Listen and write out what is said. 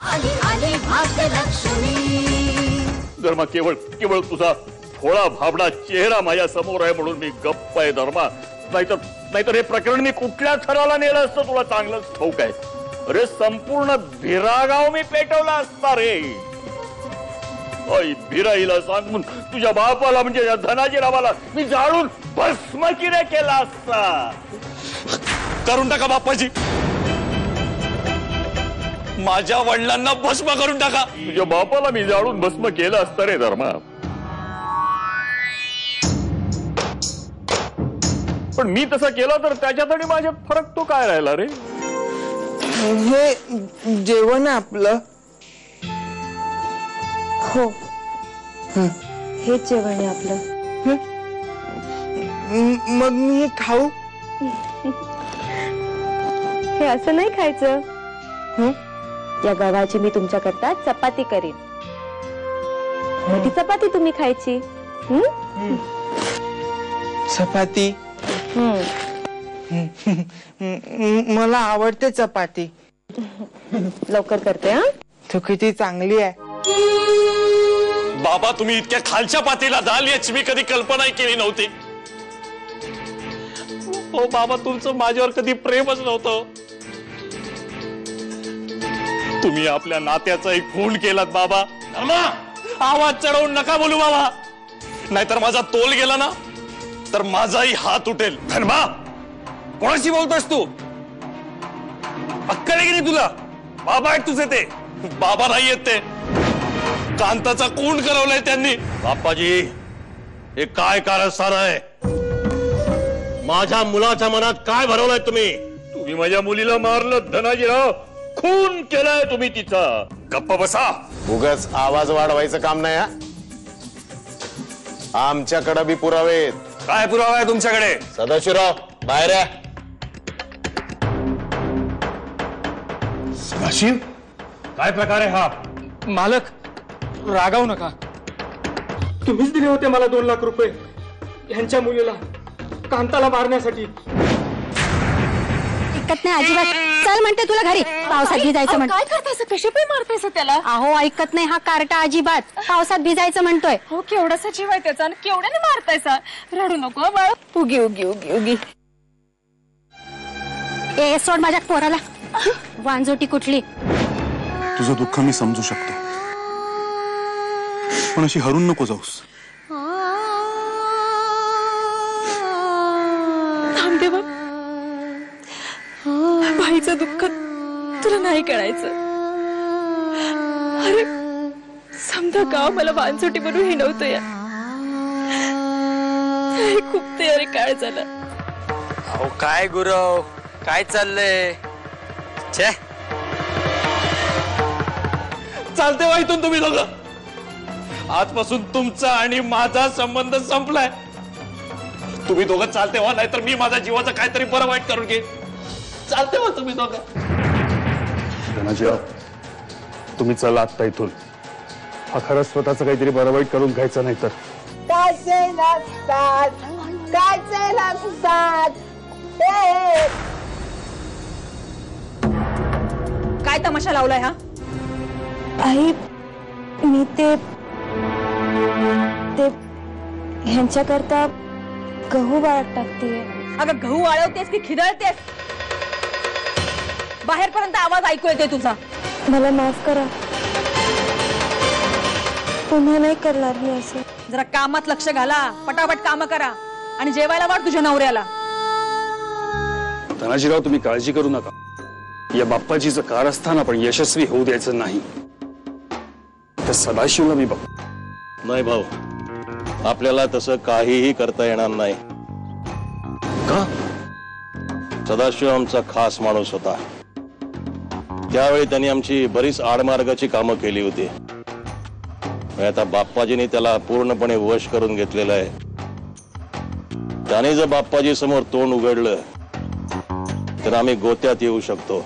आली आली भाग्यलक्ष्मी। धर्मा, केवळ केवळ तुझा भोळा भाबडा चेहरा माझ्या समोर आहे म्हणून मी गप्प आहे धर्मा, नाहीतर हे प्रकरण मी कुठल्या थराला नेलं असतं तुला चांगलंच ठाऊक आहे। अरे संपूर्ण भिरागाव मी पेटवला असता रे। भिराईला सांगून तुझ्या बापाला म्हणजे या धनाजीरावाला मी जाळून भस्म किरे केला असता। करून टाका बाप्पाजी, माझ्या वडिलांना भस्म करून टाका। तुझ्या बापाला मी जाळून भस्म केलं असतं रे धर्मा, पण मी तसं केलं तर त्याच्यात आणि माझ्यात फरक तो काय राहिला रे? हे जेवण आपलं हो हेच जेवण आहे आपलं। मग मी हे खाऊ? हे असं नाही खायचं। या गव्हाची मी तुमच्याकरता चपाती करीन, ती चपाती तुम्ही खायची। चपाती? मला आवडते चपाती। लवकर करते। हा तू किती चांगली आहे बाबा, तुम्ही इतक्या खालच्या पातीला जाल याची मी कधी कल्पनाही केली नव्हती। हो बाबा, तुमचं माझ्यावर कधी प्रेमच नव्हतं। तुम्ही आपल्या नात्याचा एक खून केलात बाबा। धर्मा, आवाज चढवून नका बोलू बाबा, नाहीतर माझा तोल गेला ना तर माझाही हात उठेल। धर्मा, कोणाशी बोलतोस तू? अक्कल आहे की नाही तुला? बाबा आहेत तुझे ते? बाबा नाही येत ते, कांताचा खून करवलाय त्यांनी। बाप्पाजी, हे काय कारस्थान आहे? माझ्या मुलाच्या मनात काय भरवलंय तुम्ही? तुम्ही माझ्या मुलीला मारलं धनाजीराव, खून केलाय तुम्ही तिचा। गप्प बसा। उगाच आवाज वाढवायचं काम नाही। आमच्याकडे बी पुरावे आहेत। काय पुरावा आहे तुमच्याकडे? सदाशिवराव, बाहेर या। सदाशिव, काय प्रकार आहे हा? मालक, रागावू नका। तुम्हीच दिले होते मला 2 लाख रुपये ह्यांच्या मुलीला कांताला मारण्यासाठी। ऐकत नाही अजिबात। चल म्हणते तुला घरी, पावसात भिजायचं म्हणतो। काय करतायस? कशी पण मारतायस त्याला? अहो ऐकत नाही हा कार्टा अजिबात, पावसात भिजायचं म्हणतोय। हो केवढासा जीव आहे त्याचा आणि केवढ्याने मारतायस? रडू नको बाळ। उगी उगी उगी उगी। ए सोड माझ्या पोराला, वांजोटी कुठली। तुझं दुःख मी समजू शकतो, पण अशी हरून नको जाऊस। थांबदेवा, भाईचं दुःख तुला नाही कळायचं। अरे समजा गाव मला वांचोटी म्हणून हिणवतं या, खूप ते अरे काय झालं। अहो काय गुरव, काय चाललंय? छे, चालते वा इथून तुम्ही दोघं। आजपासून तुमचा आणि माझा संबंध संपलाय। तुम्ही दोघं चालते व्हा, नाहीतर मी माझ्या जीवाचं काहीतरी बरं वाईट करून घेईन। चालते व्हा तुम्ही दोघं। धनाजीराव, तुम्ही चला आत्ता इथून। हा खरंच स्वतःचं काहीतरी बरं वाईट करून घ्यायचं नाही तर। काय तमाशा लावलाय हा? आई, मी ते ह्यांच्याकरता गहू वाळत टाकते। अगं गहू वाळवतेस की खिदळतेस? बाहेरपर्यंत आवाज ऐकू येते तुझा। मला माफ करा, पुन्हा नाही करणार मी असं। जरा कामात लक्ष घाला, पटापट काम करा आणि जेवायला वाढ तुझ्या नवऱ्याला। धनाजीराव, तुम्ही काळजी करू नका। या बाप्पाजीचं कारस्थान आपण यशस्वी होऊ द्यायचं नाही। त्या सदाशिवला मी बघ। नाही भाऊ, आपल्याला तसं काहीही करता येणार नाही। का? सदाशिव आमचा खास माणूस होता। त्यावेळी त्यांनी आमची बरीच आडमार्गाची कामं केली होती। आता बाप्पाजींनी त्याला पूर्णपणे वश करून घेतलेलं आहे। त्याने जर बाप्पाजी समोर तोंड उघडलं तर आम्ही गोत्यात येऊ शकतो।